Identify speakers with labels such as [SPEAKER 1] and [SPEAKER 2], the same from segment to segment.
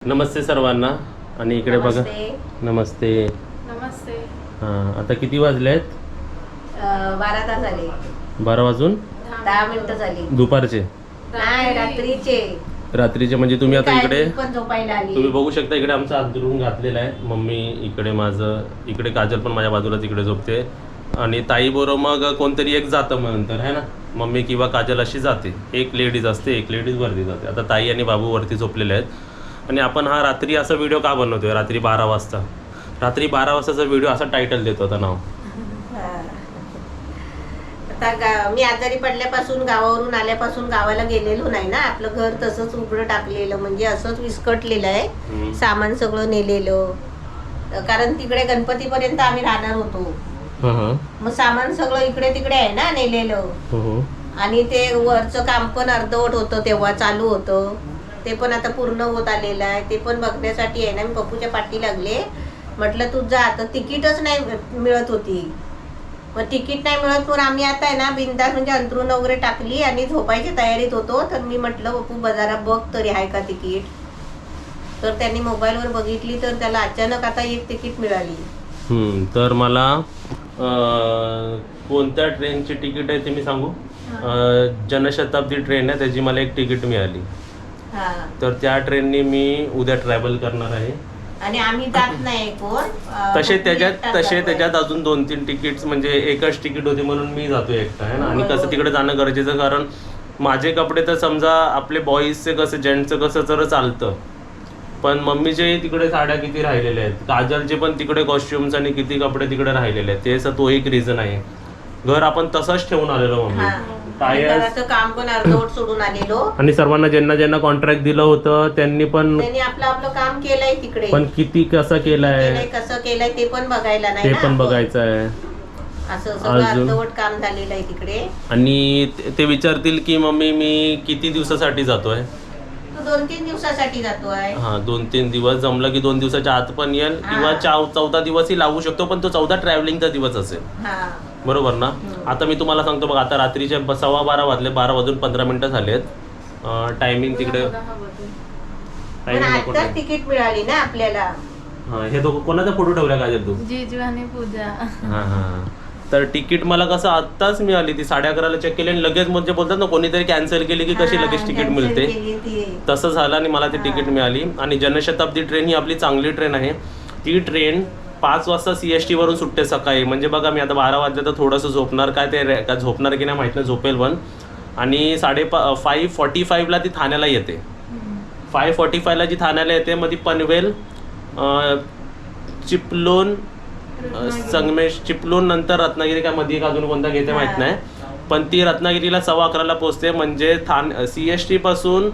[SPEAKER 1] नमस्ते सर्वांना. आणि इकडे बघा. नमस्ते.
[SPEAKER 2] नमस्ते.
[SPEAKER 1] हां, आता किती वाजले आहेत?
[SPEAKER 3] 12 तास झाले.
[SPEAKER 1] 12 वाजून
[SPEAKER 3] 10 मिनिटं झाली.
[SPEAKER 1] दुपारचे?
[SPEAKER 3] नाही,
[SPEAKER 1] रात्रीचे. म्हणजे तुम्ही आता इकडे
[SPEAKER 3] पण झोपायला आली.
[SPEAKER 1] तुम्ही बघू शकता इकडे आमचा अंथरूण घातलेला आहे. मम्मी इकडे, माझं इकडे, काजल पण माझ्या बाजूला तिकडे झोपते. आणि ताई बरोबर मग कोणतरी एक जातं मग नंतर, है ना. मम्मी किंवा काजल अशी जाते. एक लेडीज असते, एक लेडीज वरती जाते. आता ताई आणि बाबू वरती झोपलेले आहेत. आणि आपण हा रात्री असा व्हिडिओ का बनवतोय? रात्री 12 वाजता. रात्री 12 वाजताचा व्हिडिओ असा टायटल देतो आता नाव.
[SPEAKER 3] आता मी आजारी पडल्यापासून, गावावरून आल्यापासून गावाला गेलेलो नाही ना. आपलं घर तसंच उघडं टाकलेलं, म्हणजे असंच विस्कटलेलं आहे. सामान सगळं नेलेलं, कारण तिकडे गणपतीपर्यंत आम्ही राहणार होतो. मग सामान सगळं इकडे तिकडे आहे ना नेलेलं. आणि ते वरचं काम पण अर्धवट होतं, तेव्हा चालू होतं. ते पण आता पूर्ण होत आलेलं आहे. ते पण बघण्यासाठी आहे ना, मी पप्पूच्या पाठी लागले. म्हटलं तू जा. आता तिकीटच नाही मिळत होती. मग तिकीट नाही मिळत म्हणून आम्ही आता आहे ना बिंदास, म्हणजे अंथरूण वगैरे टाकली आणि झोपायची तयारीत होतो. तर मी म्हटलं पप्पू बाजारात बघ तरी आहे का तिकीट. तर त्यांनी मोबाईलवर बघितली, तर त्याला अचानक आता एक तिकीट मिळाली.
[SPEAKER 1] तर मला कोणत्या ट्रेनची तिकीट आहे ते मी सांगू? जनशताब्दी ट्रेन आहे, त्याची मला एक तिकीट मिळाली. तर त्या ट्रेननी मी उद्या ट्रॅव्हल करणार आहे.
[SPEAKER 3] आणि आम्ही जात नाही कोण.
[SPEAKER 1] तसे त्याच्यात अजून 2-3 तिकीट्स, म्हणजे एकच तिकीट होते म्हणून मी जातो एकटा, आहे ना. आणि कसं तिकडे जाणं गरजेचं, कारण माझे कपडे तर समजा आपले बॉईजचे कसं, जेंट्सचं कसं तर चालतं, पण मम्मीचे तिकडे साड्या किती राहिलेल्या आहेत, काजलचे पण तिकडे कॉस्ट्युम्स आणि किती कपडे तिकडे राहिलेले आहेत. ते तो एक रिझन आहे. घर आपण तसंच ठेवून आलेलो मम्मी.
[SPEAKER 3] काम पण अर्धवट सोडून आलेलो.
[SPEAKER 1] आणि सर्वांना ज्यांना कॉन्ट्रॅक्ट दिलं होतं त्यांनी
[SPEAKER 3] आपलं काम केलंय तिकडे.
[SPEAKER 1] पण किती कसं केलंय
[SPEAKER 3] ते पण बघायला नाही,
[SPEAKER 1] ते पण बघायचं आहे.
[SPEAKER 3] असं सगळं अर्धवट काम झालेलं आहे तिकडे.
[SPEAKER 1] आणि ते विचारतील की मम्मी मी किती दिवसासाठी जातोय?
[SPEAKER 3] 2-3 दिवसासाठी जातोय.
[SPEAKER 1] 2-3 दिवस. जमलं की 2 दिवसाच्या आत पण येईल, किंवा 14 दिवसही लागू शकतो, पण तो 14 ट्रॅव्हलिंगचा दिवस असेल. बरोबर ना. आता मी तुम्हाला सांगतो बघा, आता रात्रीचे 12:15 वाजले, 12 वाजून 15 मिनिटं झालेत. टायमिंग तिकडे
[SPEAKER 3] तिकीट मिळाली ना आपल्याला.
[SPEAKER 1] हे तो कोणाचा फोटो ठेवला काय तू?
[SPEAKER 2] जीजू आणि पूजा.
[SPEAKER 1] तर तिकीट मला कसं आत्ताच मिळाली. ती 11:30ला चेक केली आणि लगेच, म्हणजे बोलतात ना कोणीतरी कॅन्सल केली की कशी लगेच तिकीट मिळते, तसं झालं. आणि मला ती तिकीट मिळाली. आणि जनशताब्दी ट्रेन ही आपली चांगली ट्रेन आहे. ती ट्रेन 5 वाजता CST वरून सुटते सकाळी. म्हणजे बघा, मी आता 12 वाजले तर थोडंसं झोपणार, काय झोपणार की नाही माहीत नाही, झोपेल पण. आणि 5:45ला ती ठाण्याला येते. 5:45ला जी ठाण्याला येते, मग ती पनवेल, चिपळूण, संगमेश, चिपळूण नंतर रत्नागिरी, काय मध्ये अजून कोणता घेते माहित नाही, पण ती रत्नागिरीला 11:15ला पोहोचते. म्हणजे CST पासून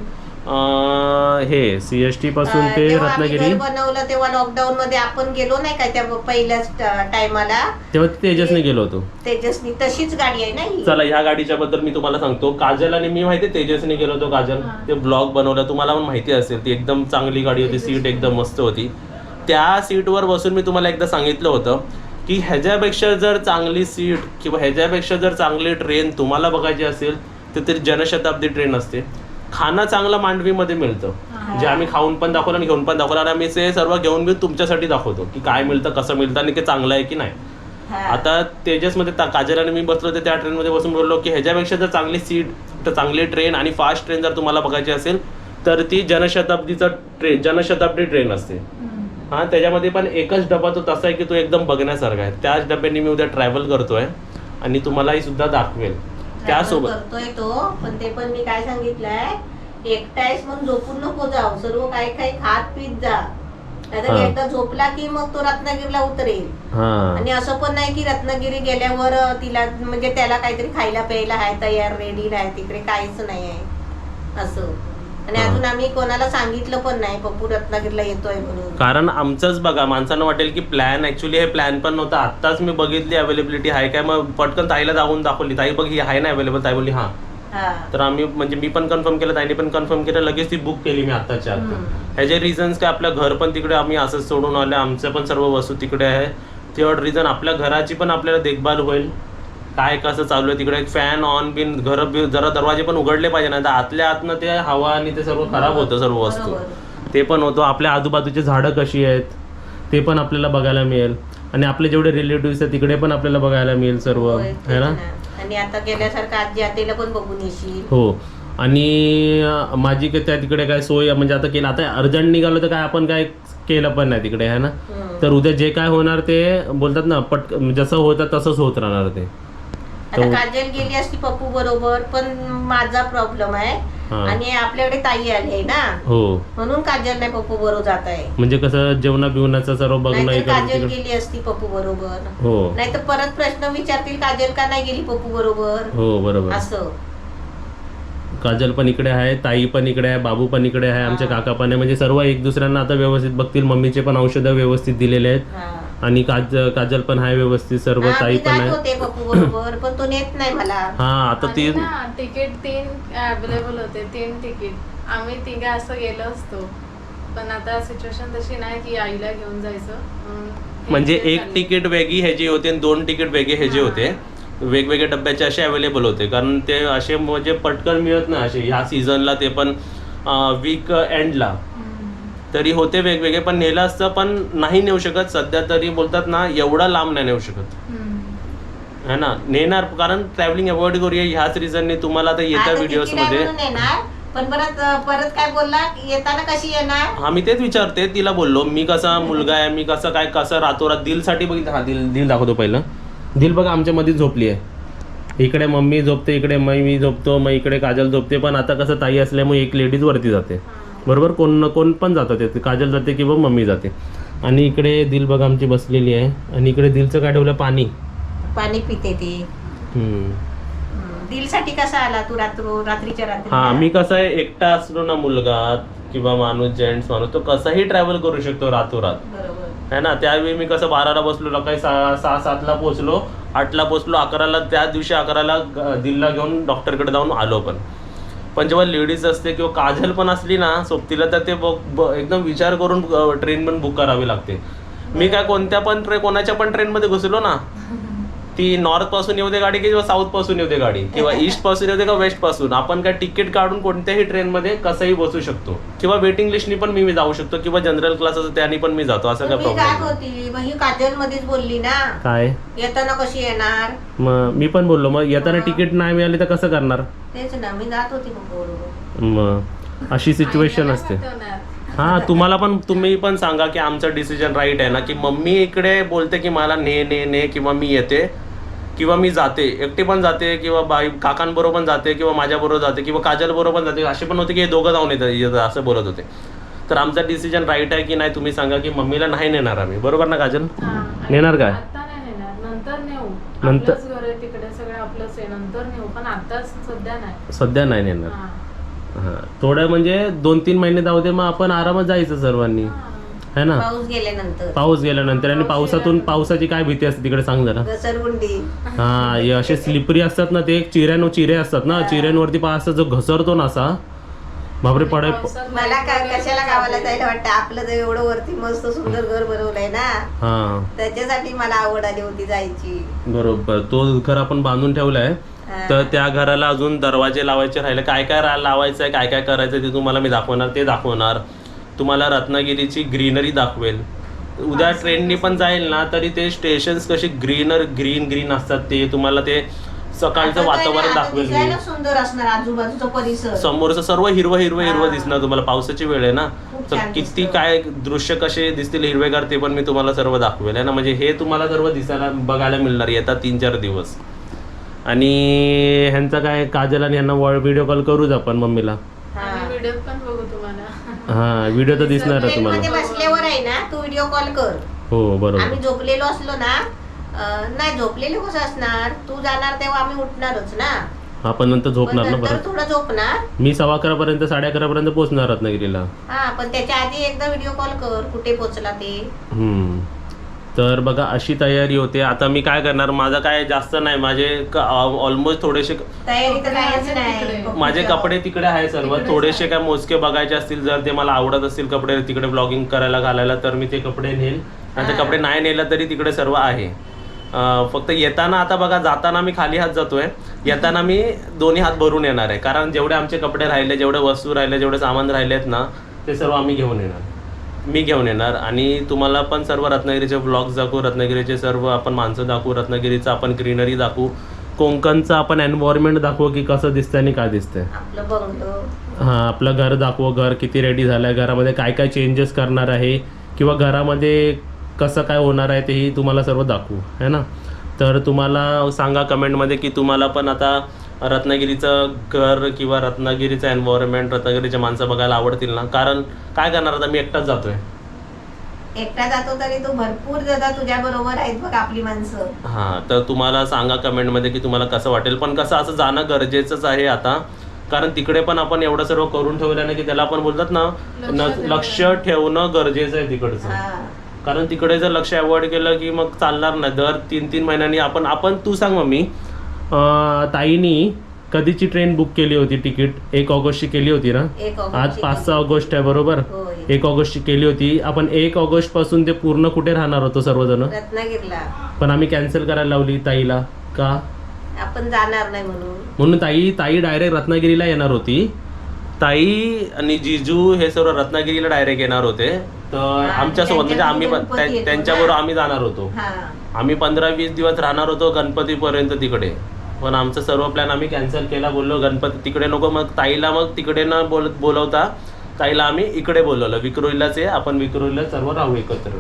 [SPEAKER 1] CST पासून ते रत्नागिरी.
[SPEAKER 3] बनवलं तेव्हा लॉकडाऊन मध्ये आपण गेलो नाही काय त्या पहिल्याच टायमाला,
[SPEAKER 1] तेव्हा तेजसने गेलो होतो.
[SPEAKER 3] तेजसनी तशीच गाडी आहे ना.
[SPEAKER 1] चला, ह्या गाडीच्या बद्दल मी तुम्हाला सांगतो. काजल आणि मी माहिती तेजसने गेलो होतो. काजल ते ब्लॉग बनवलं, तुम्हाला पण माहिती असेल. ती एकदम चांगली गाडी होती, सीट एकदम मस्त होती. त्या सीटवर बसून मी तुम्हाला एकदा सांगितलं होतं की ह्याच्यापेक्षा जर चांगली सीट किंवा ह्याच्यापेक्षा जर चांगली ट्रेन तुम्हाला बघायची असेल तर तरी जनशताब्दी ट्रेन असते. खाणं चांगलं मांडवीमध्ये मिळतं, जे आम्ही खाऊन पण दाखवलं आणि घेऊन पण दाखवलं. आणि आम्ही ते सर्व घेऊन तुमच्यासाठी दाखवतो की काय मिळतं, कसं मिळतं आणि ते चांगलं आहे की नाही. आता तेजसमध्ये काजल आणि मी बसलो होते, त्या ट्रेनमध्ये बसून बोललो की ह्याच्यापेक्षा जर चांगली सीट, तर चांगली ट्रेन आणि फास्ट ट्रेन जर तुम्हाला बघायची असेल तर ती जनशताब्दी ट्रेन असते. त्याच्यामध्ये पण एकच डबा तो तसा आहे की तो एकदम बघण्यासारखा आहे. त्याच डब्याने मी उद्या ट्रॅव्हल करतोय आणि तुम्हालाही सुद्धा दाखवेल. त्यासोबत
[SPEAKER 3] करतोय तो, पण ते पण मी काय सांगितलंय, एकटायस म्हणून झोपून नको जाऊ, सर्व काही खात पीत जा. एकदा झोपला की मग तो रत्नागिरीला उतरेल. आणि असं पण नाही की रत्नागिरी गेल्यावर तिला, म्हणजे त्याला काहीतरी खायला प्यायला आहे तयार, रेडी आहे, तिकडे काहीच नाही आहे असं. आणि अजून आम्ही कोणाला सांगितलं पण नाही पप्पू रत्नागिरीला येतोय म्हणून.
[SPEAKER 1] कारण आमचंच बघा, माणसांना वाटेल की प्लॅन, ऍक्च्युली हे प्लॅन पण नव्हता. आत्ताच मी बघितली अवेलेबिलिटी आहे काय, मग पटकन ताईला जाऊन दाखवली. ताई बघ ही आहे ना अवेलेबल. ताई बोलली तर आम्ही, म्हणजे मी पण कन्फर्म केलं, ताईने पण कन्फर्म केलं, लगेच ती बुक केली मी आत्ताच्या आत्ता. ह्याचे रिझन्स काय, आपलं घर पण तिकडे आम्ही असंच सोडून आलं, आमचं पण सर्व वस्तू तिकडे आहे. थर्ड रिझन, आपल्या घराची पण आपल्याला देखभाल होईल, काय कसं चालू आहे तिकडे. फॅन ऑन बिन, जरा दरवाजे पण उघडले पाहिजे, नाही तर आतल्या आतनं ते हवा आणि ते सर्व खराब होतं सर्व वस्तू. ते पण होतो. आपल्या आजूबाजूची झाडं कशी आहेत ते पण आपल्याला बघायला मिळेल आणि आपले जेवढे रिलेटिव्स आहेत तिकडे पण आपल्याला बघायला मिळेल सर्व,
[SPEAKER 3] होय,
[SPEAKER 1] है
[SPEAKER 3] तेच
[SPEAKER 1] ना.
[SPEAKER 3] ना. आणि आता गेल्यासारखं आजी आतेला पण बघून येशील.
[SPEAKER 1] हो. आणि माझी काय त्या तिकडे काय सोय म्हणजे आता केलं, आता अर्जंट निघालो तर काय आपण काय केलं पण नाही तिकडे, है ना. तर उद्या जे काय होणार ते बोलतात ना जसं होतं तसंच होत राहणार ते.
[SPEAKER 3] आता काजल गेली असती पप्पू बरोबर, पण माझा प्रॉब्लेम आहे आणि आपल्याकडे ताई आली आहे ना,
[SPEAKER 1] हो,
[SPEAKER 3] म्हणून काजल नाही पप्पू बरोबर जात आहे.
[SPEAKER 1] म्हणजे कसं जेवणा बिवणाचं सर्व बघणं
[SPEAKER 3] नाहीतर काजल
[SPEAKER 1] इकडे.
[SPEAKER 3] गेली असती पप्पू बरोबर.
[SPEAKER 1] हो
[SPEAKER 3] नाही तर परत प्रश्न विचारतील काजल का नाही गेली पप्पू बरोबर,
[SPEAKER 1] हो बरोबर.
[SPEAKER 3] असं.
[SPEAKER 1] काजल पण इकडे आहे, ताई पण इकडे आहे, बाबू पण इकडे आहे, आमचे काका पण आहे, म्हणजे सर्व एक दुसऱ्यांना आता व्यवस्थित बघतील. मम्मीचे पण औषधं व्यवस्थित दिलेले आहेत
[SPEAKER 3] हा.
[SPEAKER 1] आणि काजल पण आहे व्यवस्थित, सर्व
[SPEAKER 3] हा,
[SPEAKER 1] ताई
[SPEAKER 3] मी
[SPEAKER 1] पण
[SPEAKER 3] जात
[SPEAKER 1] आहे.
[SPEAKER 3] होते पप्पू बरोबर, पण तो नेत नाही मला.
[SPEAKER 1] हा आता ती
[SPEAKER 2] आणि ना तिकीट 3 अवेलेबल होते, 3 तिकीट. आम्ही तिघे असं गेलो असतो, पण आता सिच्युएशन तशी नाही की आईला घेऊन जायचं म्हणून
[SPEAKER 1] म्हणजे
[SPEAKER 2] हे
[SPEAKER 1] एक
[SPEAKER 2] चाललंय.
[SPEAKER 1] तिकीट वेगळी ह्याची होते आणि 2 तिकीट वेगळे ह्याचे होते, वेगवेगळे डब्याचे असे अवेलेबल होते. कारण ते असे म्हणजे पटकन मिळत नाही असे ह्या सीझनला, ते पण वीक एंडला. तरी होते वेगवेगळे, पण नेलं असतं पण नाही नेऊ शकत सध्या तरी. बोलतात ना एवढा लांब नाही नेऊ शकत, है ना. नेणार कारण ट्रॅव्हलिंग अवॉइड करूया ह्याच रिझनने. तुम्हाला आता येत्या
[SPEAKER 3] आता
[SPEAKER 1] व्हिडिओज
[SPEAKER 3] तिकीट आहे
[SPEAKER 1] मध्ये
[SPEAKER 3] म्हणून येणार, पण परत काय बोलला, येताना कशी येणार.
[SPEAKER 1] हा मी तेच विचारते तिला, बोललो मी कसा मुलगा आहे, मी कसं रातोरात दिलसाठी बघितलं. हा दिल दाखवतो पहिलं. दिल बघा आमच्या मध्ये झोपली आहे. इकडे मम्मी झोपते, इकडे मी झोपतो, मग इकडे काजल झोपते. पण आता कसं ताई असल्यामुळे एक लेडीज वरती जाते, बरोबर. कोण पण जातात ते, काजल जाते किंवा मम्मी जाते. आणि इकडे दिल बघा आमची बसलेली आहे आणि इकडे दिलचं काय ठेवलं,
[SPEAKER 3] पाणी पिते ती. दिलसाठी कसा आला तू रात्रीच्या रात्री.
[SPEAKER 1] हा मी कसं आहे एकटा असलो ना मुलगा किंवा माणूस, जेंट्स माणूस, तो कसाही ट्रॅव्हल करू शकतो रातोरात,
[SPEAKER 3] बरोबर
[SPEAKER 1] है ना. त्यावेळी मी कसं 12ला बसलो, काही 6-7ला पोहोचलो, 8ला पोहोचलो, 11ला त्या दिवशी 11ला दिलला घेऊन डॉक्टरकडे जाऊन आलो. पण जेव्हा लेडीज असते किंवा काजल पण असली ना सोबतीला, तर ते एकदम विचार करून ट्रेन पण बुक करावी लागते. मी काय कोणाच्या पण ट्रेनमध्ये घुसलो ना, ती नॉर्थ पासून येऊ दे गाडी किंवा साऊथ पासून येऊ दे गाडी किंवा ईस्ट पासून येऊ दे किंवा वेस्ट पासून, आपण काय तिकीट काढून कोणत्याही ट्रेनमध्ये कसंही बसू शकतो. किंवा वेटिंग लिस्टनी पण मी जाऊ शकतो किंवा जनरल क्लास असतो त्यानी पण मी जातो, असं काय
[SPEAKER 3] मी जात
[SPEAKER 1] प्रॉब्लेम
[SPEAKER 3] होती, मग ही काजल मध्येच बोलली ना,
[SPEAKER 1] काय.
[SPEAKER 3] येताना कशी येणार.
[SPEAKER 1] मग मी पण बोललो मग येताना तिकीट नाही मिळाली तर कसं करणार.
[SPEAKER 3] तेच ना, मी जात होती पप्पू बरोबर.
[SPEAKER 1] मग अशी सिच्युएशन असते.
[SPEAKER 2] पाठवणार.
[SPEAKER 1] हा तुम्ही पण सांगा की आमचं डिसिजन राईट आहे ना, की मम्मी इकडे बोलते की मला ने किंवा मी येते किंवा मी जाते, एकटी पण जाते किंवा काकांबरोबर पण जाते किंवा माझ्याबरोबर जाते किंवा काजल बरोबर पण जाते. असे पण होते की हे दोघं जाऊन येतात असं बोलत होते. तर आमचा डिसिजन राईट आहे की नाही तुम्ही सांगा, की मम्मीला नाही नेणार आम्ही, बरोबर ना काजल.
[SPEAKER 2] हा, आणि
[SPEAKER 1] नेणार काय?
[SPEAKER 2] आता नाही नेणार, नंतर नेऊ.
[SPEAKER 1] नंतर-
[SPEAKER 2] आपलंच घर आहे तिकडे, सगळं आपलंच आहे, नंतर नेऊ, पण आताच
[SPEAKER 1] सध्या नाही नेणार.
[SPEAKER 2] हा.
[SPEAKER 1] हा थोडं म्हणजे 2-3 महिने जाऊ दे, मग आपण आरामात जायचं सर्वांनी, है ना. पाऊस गेल्यानंतर. आणि पावसाची काय भीती असते तिकडे सांग जरा.
[SPEAKER 3] घसरगुंडी.
[SPEAKER 1] हा हे असे स्लिपरी असतात ना, ते चिरे असतात ना, चिऱ्यांवरती असं जो घसरतो ना असा, बापरे पडाय.
[SPEAKER 2] पावसात
[SPEAKER 3] मला
[SPEAKER 2] light
[SPEAKER 3] कशाला
[SPEAKER 2] वगैरे
[SPEAKER 3] गावाला
[SPEAKER 2] सगळे-
[SPEAKER 3] जायला वाटतं, आपलं जर एवढं वरती मस्त सुंदर घर बनवलंय ना,
[SPEAKER 1] हा
[SPEAKER 3] त्याच्यासाठी मला आवड आली होती जायची.
[SPEAKER 1] बरोबर. तो घर आपण बांधून ठेवलाय, तर त्या घराला अजून दरवाजे लावायचे राहिले. काय काय लावायचं आहे, काय काय करायचं ते तुम्हाला मी दाखवणार. तुम्हाला रत्नागिरीची ग्रीनरी दाखवेल. उद्या ट्रेननी पण जाईल ना तरी ते स्टेशन्स कसे ग्रीन असतात, ते तुम्हाला ते सकाळचं
[SPEAKER 3] आता
[SPEAKER 1] वातावरण
[SPEAKER 3] काय ना, आता
[SPEAKER 1] दाखवेल मी.
[SPEAKER 3] दिसायला सुंदर असणार आजूबाजूचा परिसर.
[SPEAKER 1] समोरचं सर्व हिरवं दिसणार तुम्हाला. पावसाची वेळ आहे ना,
[SPEAKER 3] खूप
[SPEAKER 1] तर
[SPEAKER 3] छान
[SPEAKER 1] किती
[SPEAKER 3] दिसतं.
[SPEAKER 1] काय दृश्य कसे दिसतील हिरवेगार ते पण मी तुम्हाला सर्व दाखवेल, आहे ना. म्हणजे हे तुम्हाला सर्व बघायला मिळणार येतात 3-4 दिवस. आणि ह्यांचा काय काजल आणि ह्यांना व्हिडिओ कॉल करूच आपण मम्मीला.
[SPEAKER 2] आम्ही व्हिडिओ पण बघू तुम्हाला.
[SPEAKER 1] हा व्हिडिओ तर दिसणार आहे
[SPEAKER 3] ट्रेनमध्ये
[SPEAKER 1] तुम्हाला.
[SPEAKER 3] बसल्यावर आहे ना, तू व्हिडिओ कॉल कर.
[SPEAKER 1] हो बरोबर.
[SPEAKER 3] आम्ही झोपलेलो असलो ना, नाही झोपलेलो कसं असणार, तू जाणार तेव्हा आम्ही उठणारच ना,
[SPEAKER 1] आपण नंतर
[SPEAKER 3] पण
[SPEAKER 1] झोपणार ना
[SPEAKER 3] नंतर
[SPEAKER 1] परत.
[SPEAKER 3] थोडं झोपणार.
[SPEAKER 1] मी 11:15 11:30 पोहोचणार रत्नागिरीला.
[SPEAKER 3] हा पण त्याच्या आधी एकदा व्हिडिओ कॉल कर, कुठे पोहोचला ते.
[SPEAKER 1] तर बघा अशी तयारी होते. आता मी काय करणार, माझं काय जास्त नाही, माझे ऑलमोस्ट थोडेसे
[SPEAKER 3] तयारी तर काहीच नाही.
[SPEAKER 1] माझे कपडे तिकडे आहे सर्व. थोडेसे काय मोजके बघायचे असतील, जर ते मला आवडत असतील कपडे तिकडे ब्लॉगिंग करायला घालायला, तर मी ते कपडे नेल. आणि ते कपडे नाही नेलं तरी तिकडे सर्व आहे. फक्त येताना आता बघा, जाताना मी खाली हात जातोय, येताना मी दोन्ही हात भरून येणार आहे. कारण जेवढे आमचे कपडे राहिले, जेवढे वस्तू राहिले, जेवढे सामान राहिलेत ना, ते सर्व आम्ही घेऊन येणार, मी घेऊन येणार आणि तुम्हाला पण सर्व रत्नागिरीचे व्लॉग्स दाखवू, रत्नागिरीचे सर्व आपण माणसं दाखवू, रत्नागिरीचं आपण ग्रीनरी दाखवू, कोकणचं आपण एन्व्हायरमेंट दाखवू की कसं दिसतंय आणि काय दिसतंय.
[SPEAKER 3] आपलं बंगलो,
[SPEAKER 1] हां, आपलं घर दाखवू, घर किती रेडी झालं आहे, घरामध्ये काय काय चेंजेस करणार आहे किंवा घरामध्ये कसं काय होणार आहे तेही तुम्हाला सर्व दाखवू, है ना. तर तुम्हाला सांगा कमेंटमध्ये की तुम्हाला पण आता रत्नागिरीचं घर किंवा रत्नागिरीचं एन्व्हायरमेंट, रत्नागिरीचे माणसं बघायला आवडतील ना. कारण काय करणार, आता मी एकटाच जातोय.
[SPEAKER 3] एकटा जातो तरी तू भरपूर दादा तुझ्या बरोबर आहेत बघ आपली माणसं.
[SPEAKER 1] हां, तर तुम्हाला सांगा कमेंटमध्ये की तुम्हाला कसं वाटेल. पण कसं असं जाणं गरजेचंच आहे आता, कारण तिकडे पण आपण एवढं सर्व करून ठेवलं ना की त्याला आपण बोलतात ना लक्ष ठेवणं गरजेचं आहे तिकडचं. कारण तिकडे जर लक्ष अवॉइड केलं की मग चालणार नाही. दर 3-3 महिन्यांनी आपण तू सांग मम्मी, ताईनी कधीची ट्रेन बुक केली होती तिकीट? 1 ऑगस्टची केली होती ना. आज 5 ऑगस्ट आहे बरोबर. 1 ऑगस्टची केली होती. आपण 1 ऑगस्ट पासून ते पूर्ण कुठे राहणार होतो सर्वजण,
[SPEAKER 3] रत्नागिरीला.
[SPEAKER 1] पण आम्ही कॅन्सल करायला लावली ताईला. का?
[SPEAKER 3] आपण जाणार नाही म्हणून
[SPEAKER 1] ताई डायरेक्ट रत्नागिरीला येणार होती. ताई आणि जिजू हे सर्व रत्नागिरीला डायरेक्ट येणार होते. तर आमच्यासोबत म्हणजे आम्ही त्यांच्याबरोबर आम्ही जाणार होतो. आम्ही 15-20 दिवस राहणार होतो गणपतीपर्यंत तिकडे. पण आमचं सर्व प्लॅन आम्ही कॅन्सल केला. बोललो गणपती तिकडे नको, मग ताईला मग तिकडे न बोलवता ताईला आम्ही इकडे बोलवलं, विक्रोळीलाच आहे. आपण विक्रोळीला सर्व राहू एकत्र.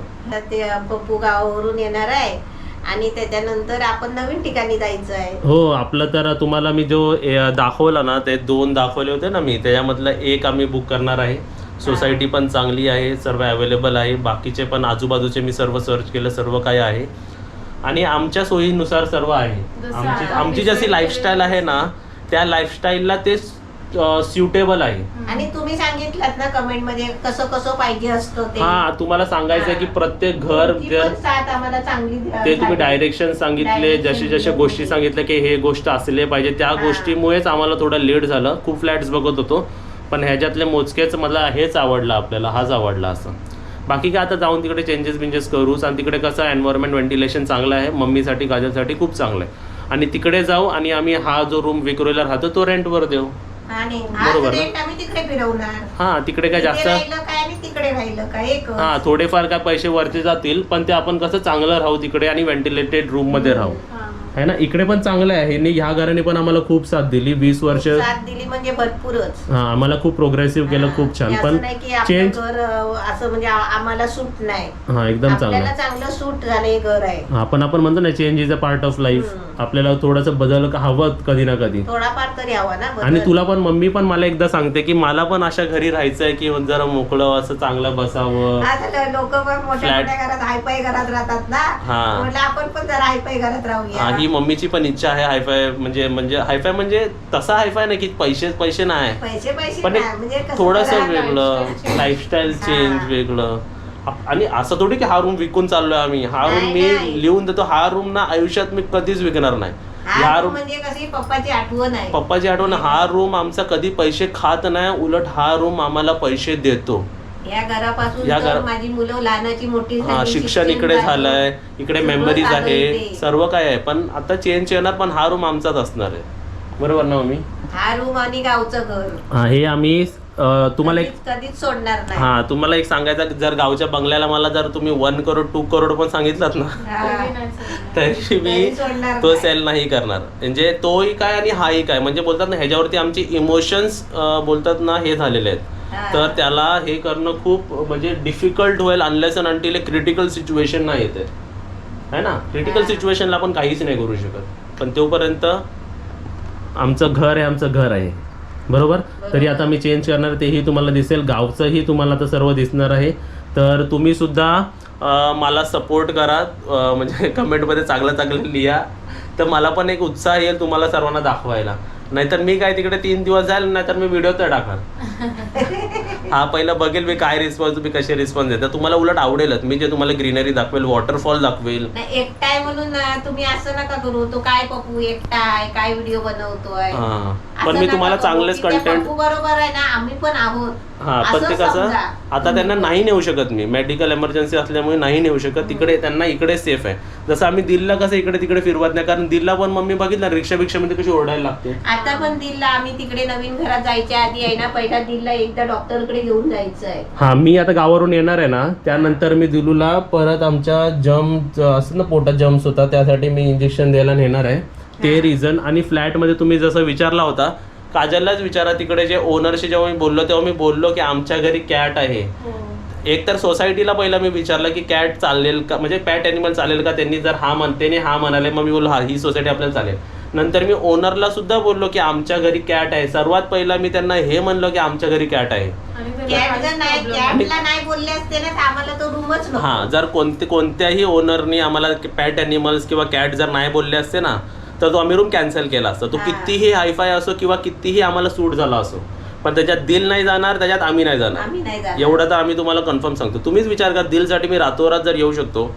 [SPEAKER 3] ते पप्पू गावावरून येणार आहे आणि त्याच्यानंतर आपण नवीन ठिकाणी जायचं आहे.
[SPEAKER 1] हो, आपलं तर तुम्हाला मी जो दाखवला ना, ते 2 दाखवले होते ना मी, त्याच्यामधलं एक आम्ही बुक करणार आहे. सोसायटी पण चांगली आहे, सर्व अवेलेबल आहे. बाकीचे पण आजूबाजूचे मी सर्व सर्च केलं, सर्व काय आहे आणि आमच्या सोयीनुसार सर्व आहे. आमची जशी लाईफस्टाईल आहे ना, त्या लाईफस्टाईलला ते सुटेबल आहे.
[SPEAKER 3] आणि तुम्ही सांगितलं ना कमेंट मध्ये कसं कसं पाहिजे असतं ते.
[SPEAKER 1] हा, तुम्हाला सांगायचं आहे की प्रत्येक घर
[SPEAKER 3] साथ आम्हाला चांगली
[SPEAKER 1] ते तुम्ही डायरेक्शन सांगितले, जसे गोष्टी सांगितल्या की हे गोष्ट असले पाहिजे, त्या गोष्टीमुळेच आम्हाला थोडं लेट झालं. खूप फ्लॅट्स बघत होतो, पण ह्याच्यातले मोजकेच मला हेच आवडलं, आपल्याला हाच आवडला. असं बाकी काय, आता जाऊन तिकडे चेंजेस करूच. आणि तिकडे कसं एन्व्हायरमेंट व्हेंटिलेशन चांगलं आहे, मम्मीसाठी काजलसाठी खूप चांगलं आहे. आणि तिकडे जाऊ आणि आम्ही हा जो रूम विक्रोळीला राहतो तो रेंटवर देऊ. बरोबर ना.
[SPEAKER 3] आम्ही तिकडे फिरवणार.
[SPEAKER 1] हा, तिकडे काय जास्त
[SPEAKER 3] तिकडे राहिलं काय,
[SPEAKER 1] हा थोडेफार काय पैसे वरती जातील, पण ते आपण कसं चांगलं राहू तिकडे आणि व्हेंटिलेटेड रूम मध्ये राहू, है ना. इकडे पण चांगलं आहे. ह्या घराने पण आम्हाला खूप साथ दिली, 20 वर्ष
[SPEAKER 3] साथ दिली म्हणजे भरपूरच.
[SPEAKER 1] हा, आम्हाला खूप प्रोग्रेसिव्ह केलं, खूप छान. पण
[SPEAKER 3] चेंज असं म्हणजे आम्हाला सूट नाही.
[SPEAKER 1] हा, एकदम
[SPEAKER 3] चांगलं सूट झालं घर आहे.
[SPEAKER 1] आपण म्हणतो ना, change is a part of life. आपल्याला थोडंसं बदल हवं कधी ना कधी,
[SPEAKER 3] थोडाफार तरी हवा ना.
[SPEAKER 1] आणि तुला पण मम्मी पण मला एकदा सांगते की मला पण अशा घरी राहायचंय की जरा मोकळं असं चांगलं बसावं.
[SPEAKER 3] लोक पण मोठ्या घरात हायफाय घरात राहतात ना, म्हटलं आपण पण जरा हायफाय घरात राहूया.
[SPEAKER 1] ही मम्मीची पण इच्छा आहे. हायफाय म्हणजे हायफाय म्हणजे तसा हायफाय नाही की पैसे नाही,
[SPEAKER 3] पैसे
[SPEAKER 1] पण थोडंसं वेगळं लाईफस्टाईल चेंज वेगळं. आणि असं थोडी की हा रूम विकून चाललोय आम्ही. हा रूम मी लिहून देतो, हा रूम ना आयुष्यात मी कधीच विकणार नाही.
[SPEAKER 3] हा रूम म्हणजे कशी पप्पाची आठवण आहे.
[SPEAKER 1] पप्पाची आठवण. हा रूम आमचा कधी पैसे खात नाही, उलट हा रूम आम्हाला पैसे देतो.
[SPEAKER 3] या घरापासून माझी मुलं लहानाची मोठी
[SPEAKER 1] शिक्षण इकडे झालंय, इकडे मेमरीज आहे, सर्व काय आहे. पण आता चेंज येणार, पण हा रूम आमचाच असणार आहे. बरोबर ना मम्मी?
[SPEAKER 3] हा रूम आणि गावचं घर
[SPEAKER 1] हे आम्ही तुम्हाला एक
[SPEAKER 3] कधीच सोडणार नाही.
[SPEAKER 1] हा, तुम्हाला एक सांगायचं, जर गावच्या बंगल्याला मला जर तुम्ही 1 करोड 2 करोड पण सांगितलात ना, तरी मी तो सेल नाही करणार. म्हणजे तोही काय आणि हाही काय, म्हणजे बोलतात ना ह्याच्यावरती आमचे इमोशन्स बोलतात ना हे झालेले आहेत. तर त्याला हे करणं खूप म्हणजे डिफिकल्ट होईल, unless and until critical situation नाही येते, है ना. क्रिटिकल सिच्युएशनला आपण काहीच नाही करू शकत, पण तोपर्यंत आमचं घर आहे. बरोबर. तरी आता मी चेंज करणार, तेही तुम्हाला दिसेल, गावचंही तुम्हाला आता सर्व दिसणार आहे. तर तुम्ही सुद्धा मला सपोर्ट करा, म्हणजे कमेंटमध्ये चांगलं लिहा, तर मला पण एक उत्साह येईल तुम्हाला सर्वांना दाखवायला. नाहीतर मी काय तिकडे 3 दिवस जाईल, नाहीतर मी व्हिडिओ तर टाकणार. हा, पहिलं बघेल मी काय रिस्पॉन्स, तुम्ही कसे रिस्पॉन्स देता. तुम्हाला उलट आवडेलच, मी जे तुम्हाला ग्रीनरी दाखवेल, वॉटरफॉल दाखवेल.
[SPEAKER 3] एकटा आहे म्हणून तुम्ही असं नका करू, तो काय पप्पू एकटा आहे, काय व्हिडिओ बनवतोय.
[SPEAKER 1] पण मी तुम्हाला चांगलेच कंटेंट.
[SPEAKER 3] बरोबर आहे ना, आम्ही पण आहोत.
[SPEAKER 1] हा पण ते
[SPEAKER 3] असं
[SPEAKER 1] कसं
[SPEAKER 3] समजा.
[SPEAKER 1] आता त्यांना नाही नेऊ शकत मी, मेडिकल इमर्जन्सी असल्यामुळे नाही नेऊ शकत तिकडे, त्यांना इकडे सेफ आहे. जसं आम्ही दिल्लीला कसं इकडे तिकडे फिरवत नाही, कारण दिल्लीला पण मम्मी बघितलं रिक्षा मध्ये कशी ओरडायला लागते.
[SPEAKER 3] आता पण दिल्ला आम्ही तिकडे नवीन घरात जायच्या आधी आहे ना, पहिला दिल्ला एकदा डॉक्टरकडे घेऊन जायचं आहे.
[SPEAKER 1] हा मी आता गावावरून येणार आहे ना, त्यानंतर मी दिलूला परत आमच्या जम्स असं ना पोटात जम्स होता त्यासाठी मी इंजेक्शन द्यायला नेणार आहे, ते रिझन. आणि फ्लॅटमध्ये तुम्ही जसं विचारला होता, काजललाच विचारा, तिकडे जे ओनरशी जेव्हा मी बोललो तेव्हा मी बोललो की आमच्या घरी कॅट आहे. एक तर सोसायटीला पहिला मी विचारलं की कॅट चालेल का, म्हणजे पॅट ॲनिमल चालेल का, त्यांनी जर हा म्हणाले मग मी बोललो हा ही सोसायटी आपल्याला चालेल. नंतर मी ओनरला सुद्धा बोललो की आमच्या घरी कॅट आहे. सर्वात पहिला मी त्यांना हे म्हणलो की आमच्या घरी कॅट आहे.
[SPEAKER 3] कॅट जर नाही, कॅटला नाही बोलले असते ना तर आम्हाला तो रूमच नको.
[SPEAKER 1] हा जर कोणत्याही ओनरनी आम्हाला पॅट ॲनिमल्स किंवा कॅट जर नाही बोलले असते ना, तर तो आम्ही रूम कॅन्सल केला असता. तो कितीही हायफाय असो किंवा कितीही आम्हाला सूट झाला असो, पण त्याच्यात दिल नाही जाणार, त्याच्यात आम्ही नाही जाणार, एवढं तर आम्ही तुम्हाला कन्फर्म सांगतो. तुम्हीच विचार करा, दिलसाठी मी रातोरात जर येऊ शकतो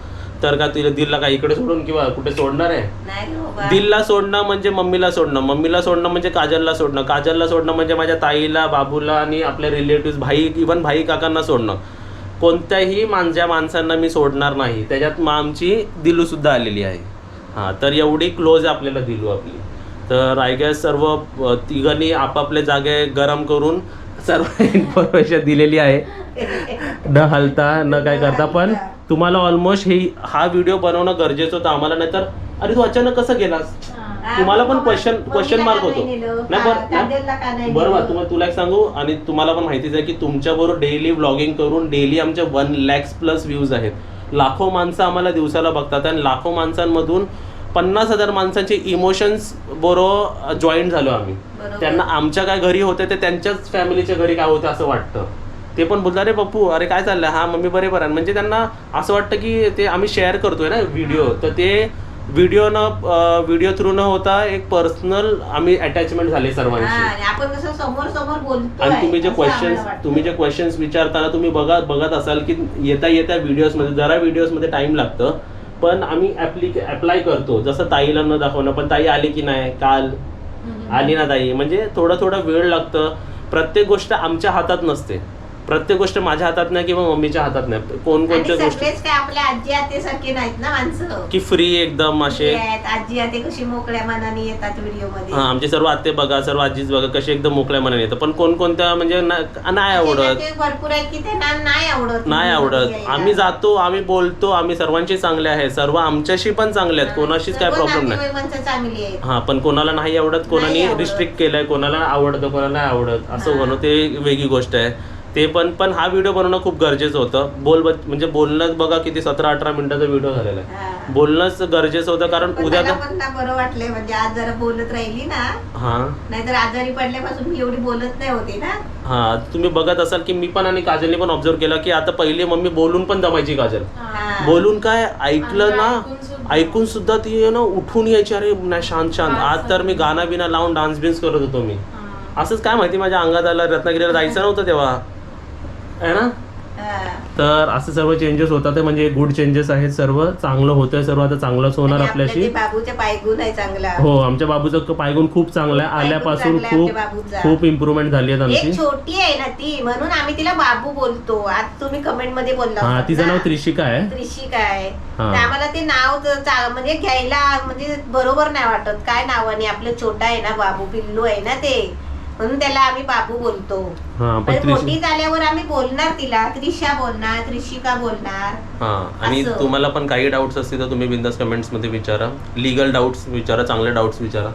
[SPEAKER 1] तर का तुला दिलला काय इकडे सोडून किंवा कुठे सोडणार आहे? दिलला सोडणं म्हणजे मम्मीला सोडणं, मम्मीला सोडणं म्हणजे काजलला सोडणं, काजलला सोडणं म्हणजे माझ्या ताईला, बाबूला आणि आपल्या रिलेटिव्ह भाई, इव्हन भाई काकांना सोडणं. कोणत्याही माणसांना मी सोडणार नाही, त्याच्यात आमची दिलू सुद्धा आलेली आहे. हां तर एवढी क्लोज आहे आपल्याला दिलू आपली. तर आय गेस सर्व तिघांनी आपापले जागे गरम करून सर्व इन्फॉर्मेशन दिलेली आहे, न हलता न काय करता. पण तुम्हाला ऑलमोस्ट हा व्हिडिओ बनवणं गरजेचं होतं आम्हाला, नाहीतर अरे तू अचानक कसं गेलास, तुम्हाला पण क्वेश्चन मार्क होतो. नाही बरोबर, तुला एक सांगू, आणि तुम्हाला पण माहितीच आहे की तुमच्याबरोबर डेली व्लॉगिंग करून डेली आमचे 1 lakhs+ व्ह्यूज आहेत. लाखो माणसं आम्हाला दिवसाला बघतात आणि लाखो माणसांमधून 50,000 माणसांचे इमोशन्स बरोबर जॉईंट झालो आम्ही. त्यांना आमच्या काय घरी होते ते त्यांच्याच फॅमिलीच्या घरी काय होतं असं वाटतं. ते पण बोलतात अरे पप्पू अरे काय चाललंय, हा मम्मी बरे. म्हणजे त्यांना असं वाटतं की ते आम्ही शेअर करतोय ना व्हिडिओ, तर ते व्हिडिओ थ्रू न होता एक पर्सनल आम्ही अटॅचमेंट झाले सर्वांची.
[SPEAKER 3] आपण कसं समोर समोर बोलतो.
[SPEAKER 1] आणि तुम्ही जे क्वेश्चन्स विचारताना तुम्ही बघत असाल की येत्या व्हिडिओजमध्ये जरा व्हिडिओजमध्ये टाइम लागतं, पण आम्ही अप्लाय करतो. जसं ताईला न दाखवणं, पण ताई आली की नाही, काल आली ना ताई, म्हणजे थोडं वेळ लागतं. प्रत्येक गोष्ट आमच्या हातात नसते, प्रत्येक गोष्ट माझ्या हातात नाही किंवा मम्मीच्या हातात नाही. कोणत्या गोष्टी
[SPEAKER 3] काय आपल्या आजी आतेसारखे नाहीत ना माणसं,
[SPEAKER 1] की फ्री एकदम असे.
[SPEAKER 3] आजी आते कशी मोकळ्या मनाने येतात व्हिडिओ मध्ये.
[SPEAKER 1] हा आमचे सर्व आते बघा, सर्व आजीच बघा कशी एकदम मोकळ्या मनाने येतात. पण कोणत्या म्हणजे नाही आवडत,
[SPEAKER 3] भरपूर आहेत की त्यांना नाही आवडत.
[SPEAKER 1] आम्ही जातो, आम्ही बोलतो, आम्ही सर्वांशी चांगले आहे, सर्व आमच्याशी पण चांगले आहेत, कोणाशीच काय प्रॉब्लेम नाही. हा पण कोणाला नाही आवडत, कोणाने रिस्ट्रिक्ट केलंय, कोणाला आवडतं कोणाला नाही आवडत असं म्हणून ते वेगळी गोष्ट आहे. ते पण हा व्हिडिओ बनवणं खूप गरजेचं होतं. म्हणजे बोलणं बघा किती 17-18 मिनिटाचा व्हिडिओ झालेला आहे. बोलणंच गरजेचं होतं, कारण उद्या
[SPEAKER 3] बरं वाटलंय, म्हणजे आज जरा बोलत राहिली ना. हा नाहीतर आजारी पडल्यापासून मी एवढी बोलत नाही होती ना.
[SPEAKER 1] हा तुम्ही बघत असाल की मी पण आणि काजलने पण ऑब्झर्व केलं की आता पहिली मम्मी बोलून पण दमायची. काजल बोलून काय ऐकलं ना, ऐकून सुद्धा ती ना उठून यायची, अरे नाही शांत. आज तर मी गाणं बिना लावून डान्स बिन्स करत होतो मी. असंच काय माहिती माझ्या अंगात आलं, रत्नागिरीला जायचं नव्हतं तेव्हा आहे ना. तर असं सर्व चेंजेस होतात, म्हणजे गुड चेंजेस आहेत, सर्व चांगलं होतंय, सर्व आता चांगलंच होणार आपल्याशी.
[SPEAKER 3] बाबूच्या पायगुण आहे चांगला.
[SPEAKER 1] हो आमच्या बाबूचं पायगुण खूप चांगलं आहे, आल्यापासून खूप इम्प्रुव्हमेंट झाली आहे आमची.
[SPEAKER 3] छोटी आहे ना ती, म्हणून आम्ही तिला बाबू बोलतो. आज तुम्ही कमेंट मध्ये बोलला.
[SPEAKER 1] हा तिचं नाव त्रिशिका आहे.
[SPEAKER 3] आम्हाला ते नाव म्हणजे घ्यायला म्हणजे बरोबर नाही वाटत. काय नावाने, आपलं छोटा आहे ना बाबू, पिल्लू आहे ना ते, म्हणून त्याला आम्ही बाबू बोलतो. मोठी झाल्यावर आम्ही बोलणार तिला त्रिशा बोलणार, त्रिशिका बोलणार.
[SPEAKER 1] हा आणि तुम्हाला पण काही डाऊट्स असतील तर तुम्ही बिंदास कमेंट्स मध्ये विचारा. लिगल डाऊट्स विचारा, चांगले डाऊट्स विचारा,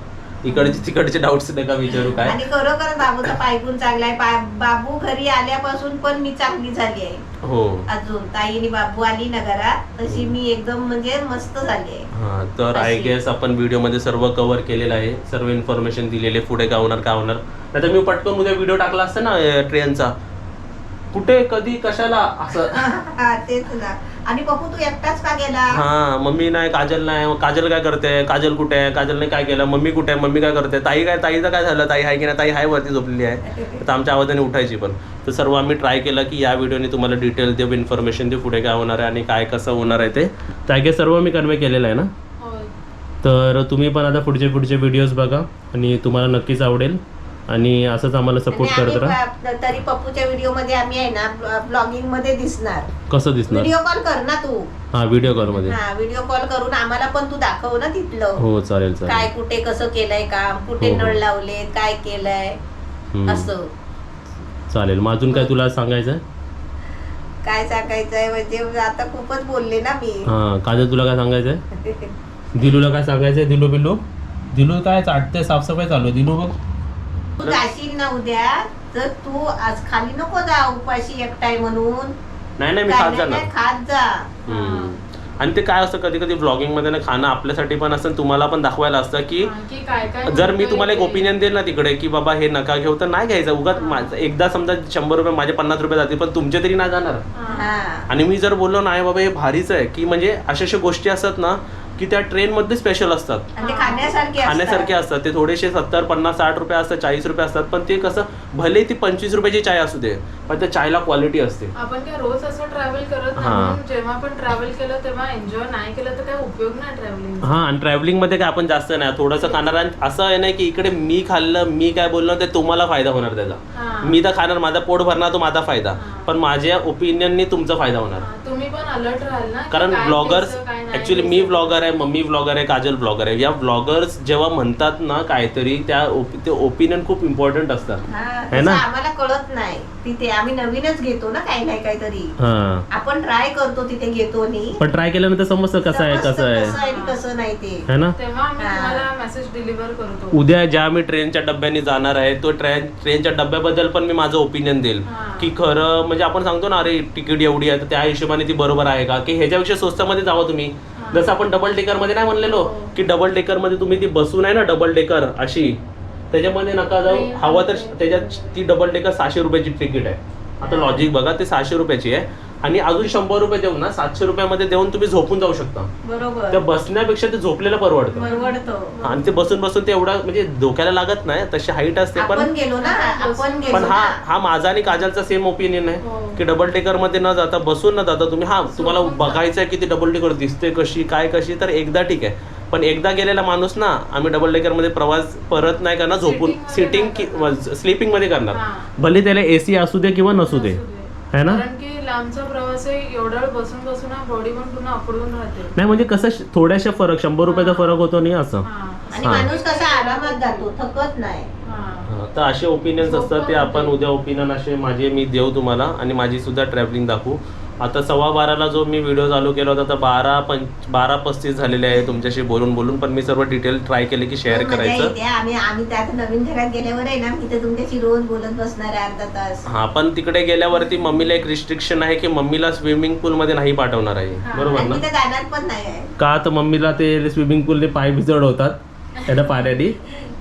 [SPEAKER 1] इकडचे तिकडचे डाऊट्स नका विचारू. काय
[SPEAKER 3] आणि खरोखर बाबूचा पायगुण चांगला आहे. बाबू घरी आल्यापासून पण मी चांगली झाली आहे. हो अजून ताईने बाबू आली ना घरात तशी मी एकदम म्हणजे मस्त झाली आहे.
[SPEAKER 1] हा तर आय गेस आपण व्हिडिओ मध्ये सर्व कव्हर केलेलं आहे, सर्व इन्फॉर्मेशन दिलेली आहे. पुढे काय होणार नाही तर मी पटकन उद्या व्हिडिओ टाकला असता ना ट्रेनचा, कुठे कधी कशाला असं.
[SPEAKER 3] तेच ना. आणि पप्पू तू एकटाच का गेला?
[SPEAKER 1] हा मम्मी नाही, काजल नाही. काजल काय करते, काजल कुठे आहे, काजलने काय केलं, मम्मी कुठे आहे, मम्मी काय करते, ताईचं काय झालं, ताई आहे की नाही, ताई आहे वरती झोपलेली आहे. तर आमच्या आवाजाने उठायची पण. तर सर्व आम्ही ट्राय केलं की या व्हिडिओने तुम्हाला डिटेल देऊ, इन्फॉर्मेशन देऊ, पुढे काय होणार आहे आणि काय कसं होणार आहे ते. तर सर्व मी कन्वे केलेलं आहे ना. तर तुम्ही पण आता पुढचे व्हिडिओज बघा आणि तुम्हाला नक्कीच आवडेल. आणि असंच आम्हाला सपोर्ट
[SPEAKER 3] आणि
[SPEAKER 1] करत राहा.
[SPEAKER 3] आम्ही तरी पप्पूच्या व्हिडिओ मध्ये आम्ही आहे ना ब्लॉगिंग मध्ये दिसणार.
[SPEAKER 1] कसं दिसणार?
[SPEAKER 3] व्हिडिओ कॉल कर ना तू.
[SPEAKER 1] हा व्हिडिओ कॉल मध्ये.
[SPEAKER 3] हा व्हिडिओ कॉल करून आम्हाला पण तू दाखव ना तिथलं.
[SPEAKER 1] हो चालेल
[SPEAKER 3] काय
[SPEAKER 1] चालेल.
[SPEAKER 3] कुठे कसं केलंय काम, कुठे
[SPEAKER 1] हो, हो.
[SPEAKER 3] नळ लावले, काय केलंय
[SPEAKER 1] हम्म.
[SPEAKER 3] असं.
[SPEAKER 1] चालेल. मग अजून काय तुला सांगायचं?
[SPEAKER 3] काय सांगायचंय म्हणजे आता खूपच बोलले ना मी.
[SPEAKER 1] हा काजल तुला काय सांगायचंय? दिलूला काय सांगायचंय? दिलू बिलू दिलू काय चाटते, साफसफाई चालू आहे. दिलू बघ.
[SPEAKER 3] तू जाशील ना उद्या तर तू आज खाली नको जा उपाशी एकटाय म्हणून.
[SPEAKER 1] नाही नाही मी
[SPEAKER 3] काय
[SPEAKER 1] खात
[SPEAKER 3] नाही,
[SPEAKER 1] जाणार.
[SPEAKER 3] काय खात जा.
[SPEAKER 1] हम्म. आणि ते काय असतं कधी कधी ब्लॉगिंग मध्ये ना खाणं आपल्यासाठी पण असतं, तुम्हाला पण दाखवायला असतं की
[SPEAKER 2] हा, की काय काय
[SPEAKER 1] जर मी
[SPEAKER 2] होतंय
[SPEAKER 1] तुम्हाला एक
[SPEAKER 2] ते.
[SPEAKER 1] ओपिनियन देईल ना तिकडे की बाबा हे नका घेऊ, तर नाही घ्यायचं. उगाच माझं एकदा समजा 100 रुपये माझे 50 रुपये जातील, पण तुमचे तरी नाही जाणार.
[SPEAKER 2] हा.
[SPEAKER 3] हा.
[SPEAKER 1] आणि मी जर बोललो नाही बाबा हे भारीच आहे, की म्हणजे अशा गोष्टी असतात ना की त्या ट्रेन मध्ये स्पेशल असतात,
[SPEAKER 3] आणि ते खाण्यासारखे
[SPEAKER 1] खाण्यासारखे असतात. ते थोडेसे 70, 50, 60 रुपये असतात, 40 रुपये असतात, पण ते कसं भले ती 25 रुपयाची चाय असू दे, पण त्या चायला क्वालिटी असते.
[SPEAKER 2] आपण काय रोज असं ट्रॅव्हल करत
[SPEAKER 1] हा.
[SPEAKER 2] नाही, म्हणून जेव्हा पण ट्रॅव्हल केलं तेव्हा एन्जॉय नाही केलं तर काय उपयोग नाही ट्रॅव्हलिंग.
[SPEAKER 1] हा आणि ट्रॅव्हलिंग मध्ये काय आपण जास्त नाही थोडंसं खाणार. आणि असं आहे नाही की इकडे मी खाल्लं, मी काय बोललो ते तुम्हाला फायदा होणार त्याचा. मी तर खाणार, माझा पोट भरणार, तो माझा फायदा, पण माझ्या ओपिनियननी तुमचा फायदा होणार.
[SPEAKER 2] तुम्ही पण अलर्ट राहाल ना, की
[SPEAKER 1] कारण
[SPEAKER 2] काय
[SPEAKER 1] ब्लॉगर्स
[SPEAKER 2] घ्यायचं, काय नाही
[SPEAKER 1] ऍक्च्युली मी
[SPEAKER 2] घ्यायचं.
[SPEAKER 1] ब्लॉगर आहे, मम्मी ब्लॉगर आहे, काजल ब्लॉगर आहे. या ब्लॉगर्स जेव्हा म्हणतात ना काहीतरी ते ओपिनियन खूप इम्पॉर्टंट असतात.
[SPEAKER 3] हा,
[SPEAKER 1] है
[SPEAKER 3] तसं
[SPEAKER 1] ना?
[SPEAKER 3] आम्हाला कळत नाही तिथे. आम्ही नवीनच घेतो ना काही नाही काहीतरी.
[SPEAKER 1] हा
[SPEAKER 3] आपण ट्राय करतो तिथे घेतो आणि
[SPEAKER 1] पण ट्राय केल्यानंतर समजतं कसं आहे
[SPEAKER 3] समजतं
[SPEAKER 1] कसं आहे,
[SPEAKER 3] कसं आहे आणि कसं नाही ते.
[SPEAKER 1] है ना?
[SPEAKER 2] तेव्हा आम्ही
[SPEAKER 3] हा.
[SPEAKER 2] तुम्हाला मेसेज डिलिव्हर करतो.
[SPEAKER 1] उद्या ज्या मी ट्रेनच्या डब्याने जाणार आहे तो ट्रेनच्या डब्याबद्दल पण मी माझं ओपिनियन देईल
[SPEAKER 2] हा.
[SPEAKER 1] की खरं म्हणजे आपण सांगतो ना अरे तिकीट एवढी आहे तर त्या हिशोबाने ती बरोबर आहे का, की ह्याच्यापेक्षा स्वस्तामध्ये जावं तुम्ही. जसं आपण डबल डेकर मध्ये नाही म्हणलेलो
[SPEAKER 2] हो.
[SPEAKER 1] की डबल डेकर मध्ये तुम्ही ती बसून आहे ना डबल डेकर अशी, त्याच्यामध्ये नका जाऊ.
[SPEAKER 2] नाही,
[SPEAKER 1] हवं तर
[SPEAKER 2] नाही.
[SPEAKER 1] त्याच्यात ती डबल डेकर 600 रुपयाची तिकीट आहे. आता लॉजिक बघा, ते 600 रुपयाची आहे आणि अजून 100 रुपये देऊन ना 700 रुपयामध्ये देऊन तुम्ही झोपून जाऊ शकता. त्या
[SPEAKER 3] बरोबर
[SPEAKER 1] बसण्यापेक्षा ते झोपलेलं परवडतं.
[SPEAKER 3] परवडतो.
[SPEAKER 1] आणि ते बसून बसून ते एवढं म्हणजे डोक्याला लागत नाही, तशी हाईट असते.
[SPEAKER 3] आपण
[SPEAKER 1] पण
[SPEAKER 3] गेलो ना, आपण गेलो
[SPEAKER 1] पण
[SPEAKER 3] ना.
[SPEAKER 1] हा माझा आणि काजलचा सेम ओपिनियन आहे
[SPEAKER 2] हो.
[SPEAKER 1] की डबल डेकर मध्ये न जाता बसून न जाता तुम्ही तुम्हाला बघायचं आहे की ती डबल डेकर दिसते कशी काय कशी, तर एकदा ठीक आहे. पण एकदा गेलेला माणूस ना, आम्ही डबल डेकर मध्ये प्रवास परत नाही करणार, झोपून सिटिंग स्लीपिंग मध्ये करणार.
[SPEAKER 2] हा.
[SPEAKER 1] भले त्याला एसी असू दे किंवा नसू दे, है ना?
[SPEAKER 2] कारण की लांबचा प्रवास आहे, एवढा वेळ बसून बसून बॉडी पण पुन्हा अकडून राहते.
[SPEAKER 1] नाही म्हणजे कसं थोड्याशा फरक 100 रुपयाचा फरक होतो नाही असं.
[SPEAKER 2] हा.
[SPEAKER 3] आणि
[SPEAKER 1] हा.
[SPEAKER 3] माणूस कसा आरामात जातो, थकत नाही.
[SPEAKER 2] हा.
[SPEAKER 1] हा, तर असे ओपिनियन्स असतात ते आपण उद्या ओपिनियन असे माझे मी देऊ तुम्हाला आणि माझी सुद्धा ट्रॅव्हलिंग दाखवू. आता 12:15 जो मी व्हिडिओ चालू केला होता तर 12:35 झालेले आहे तुमच्याशी बोलून, पण मी सर्व डिटेल ट्राय केले की शेअर
[SPEAKER 3] मजा
[SPEAKER 1] करायचं.
[SPEAKER 3] येते. आम्ही त्या आता नवीन घरात गेल्यावर आहे ना, मी तर तुमच्याशी रोज बोलत बसणार आहे अर्धा तास.
[SPEAKER 1] हा पण तिकडे गेल्यावरती मम्मीला एक रिस्ट्रिक्शन आहे की मम्मीला स्विमिंग पूल मध्ये नाही पाठवणार आहे.
[SPEAKER 2] हा.
[SPEAKER 1] बरोबर
[SPEAKER 3] आणि
[SPEAKER 1] ना?
[SPEAKER 3] मी तर जाणार पण नाही आहे.
[SPEAKER 1] का तर मम्मीला ते स्विमिंग पूलने पाय भिजड होतात त्या पाण्याने.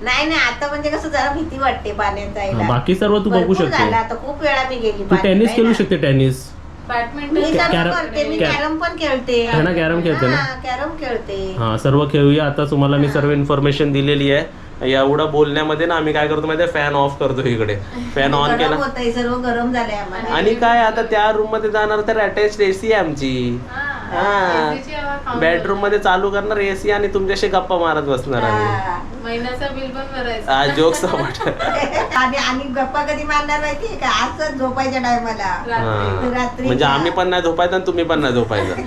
[SPEAKER 3] नाही आता म्हणजे कसं जरा भीती वाटते पाण्यात
[SPEAKER 1] हा,
[SPEAKER 3] जायला.
[SPEAKER 1] बाकी सर्व तू बघू
[SPEAKER 3] भरपूर
[SPEAKER 1] शकते.
[SPEAKER 3] झालं आता, खूप वेळा मी गेली
[SPEAKER 1] तू
[SPEAKER 3] पाण्यात
[SPEAKER 1] टेनिस खेळू
[SPEAKER 3] जायला.
[SPEAKER 1] शकते. टेनिस
[SPEAKER 3] मी
[SPEAKER 2] बॅडमिंटन
[SPEAKER 3] सर्व
[SPEAKER 1] कॅरम-
[SPEAKER 3] करते, मी
[SPEAKER 1] कॅरम-
[SPEAKER 3] कॅरम पण खेळते.
[SPEAKER 1] है ना, कॅरम खेळते ना?
[SPEAKER 3] हा, कॅरम खेळते.
[SPEAKER 1] हा सर्व खेळूया. आता तुम्हाला मी सर्व इन्फॉर्मेशन दिलेली आहे. एवढं बोलण्यामध्ये ना आम्ही काय करतो माहिती, फॅन ऑफ करतो इकडे, फॅन ऑन
[SPEAKER 3] गरम
[SPEAKER 1] केला
[SPEAKER 3] होतंय, सर्व गरम झालंय आम्हाला.
[SPEAKER 1] आणि काय आता त्या रूम मध्ये जाणार तर अटॅच एसी आहे आमची. हा. बेडरूम मध्ये चालू करणार एसी आणि तुमच्याशी गप्पा मारत बसणार आम्ही.
[SPEAKER 3] हा.
[SPEAKER 2] महिन्याचा बिल पण भरायचा.
[SPEAKER 1] जोक्स
[SPEAKER 3] आणि गप्पा कधी मारणार माहितीये का, असं झोपायच्या टायमाला रात्री.
[SPEAKER 1] म्हणजे आम्ही पण नाही झोपायचं आणि तुम्ही पण नाही झोपायचं.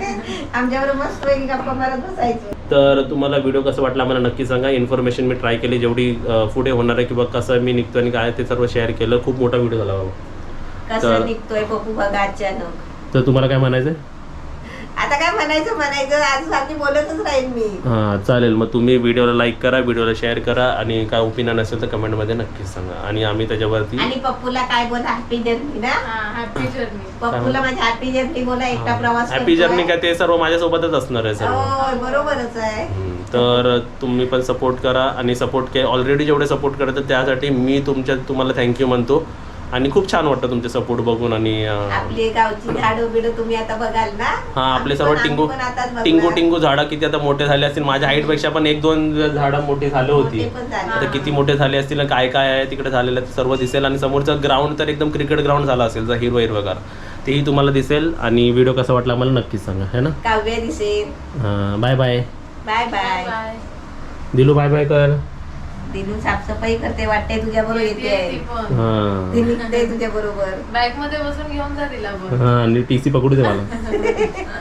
[SPEAKER 3] आमच्याबरोबर मस्त पैकी गप्पा मारत बसायचो.
[SPEAKER 1] तर तुम्हाला व्हिडिओ कसा वाटला मला नक्की सांगा. इन्फॉर्मेशन मी ट्राय केली जेवढी पुढे होणार आहे किंवा कसं मी निघतो आणि काय ते सर्व शेअर केलं. खूप मोठा व्हिडिओ झाला बाबा.
[SPEAKER 3] कसं निघतोय बघू बघा अचानक.
[SPEAKER 1] तर तुम्हाला काय म्हणायचं?
[SPEAKER 3] आता काय म्हणायचं आज सारखी बोलतच राहील मी.
[SPEAKER 1] हां चालेल. मग तुम्ही व्हिडिओला लाईक करा, व्हिडिओला शेअर करा आणि काय ओपिनियन असेल तर कमेंटमध्ये नक्कीच सांगा. आणि आम्ही त्याच्यावरती
[SPEAKER 3] आणि पप्पूला काय बोला, हॅपी जर्नी ना.
[SPEAKER 2] Happy journey.
[SPEAKER 3] पप्पूला माझी हॅपी जर्नी बोला, एकटा प्रवास
[SPEAKER 1] हॅपी
[SPEAKER 3] करतोय.
[SPEAKER 1] जर्नी काय ते सर्व माझ्यासोबतच असणार आहे सर्व.
[SPEAKER 3] हो बरोबरच आहे.
[SPEAKER 1] तर तुम्ही पण सपोर्ट करा आणि सपोर्ट के ऑलरेडी जेवढे सपोर्ट करतात त्यासाठी मी तुम्हाला थँक्यू म्हणतो. आणि खूप छान वाटतं तुमचे सपोर्ट बघून. आणि
[SPEAKER 3] आपली गावची झाडं बिडं तुम्ही आता बघाल ना.
[SPEAKER 1] हा आपले सर्व
[SPEAKER 3] आम्ही
[SPEAKER 1] टिंगू झाडं किती आता मोठे झाले असतील. माझ्या हाईट पेक्षा पण 1-2 झाडं मोठी झाली होती. आता किती मोठे झाले असतील, काय काय आहे तिकडे झालेलं ते सर्व दिसेल. आणि समोरचं ग्राउंड तर एकदम क्रिकेट ग्राउंड झाला असेल, हिरवगार तेही तुम्हाला दिसेल. आणि व्हिडिओ कसा वाटला मला नक्कीच सांगा, है ना.
[SPEAKER 3] काव्य दिसेल.
[SPEAKER 1] हां bye bye.
[SPEAKER 3] Bye bye.
[SPEAKER 2] Bye.
[SPEAKER 1] Dilu bye bye कर.
[SPEAKER 3] दिनू साफसफाई करते वाटते तुझ्या बरोबर येते
[SPEAKER 2] ती पण
[SPEAKER 1] हा
[SPEAKER 3] ती निघते तुझ्या बरोबर.
[SPEAKER 2] बॅग मध्ये बसून घेऊन जा तिला पण.
[SPEAKER 1] हा आणि टीसी पकडू दे मला.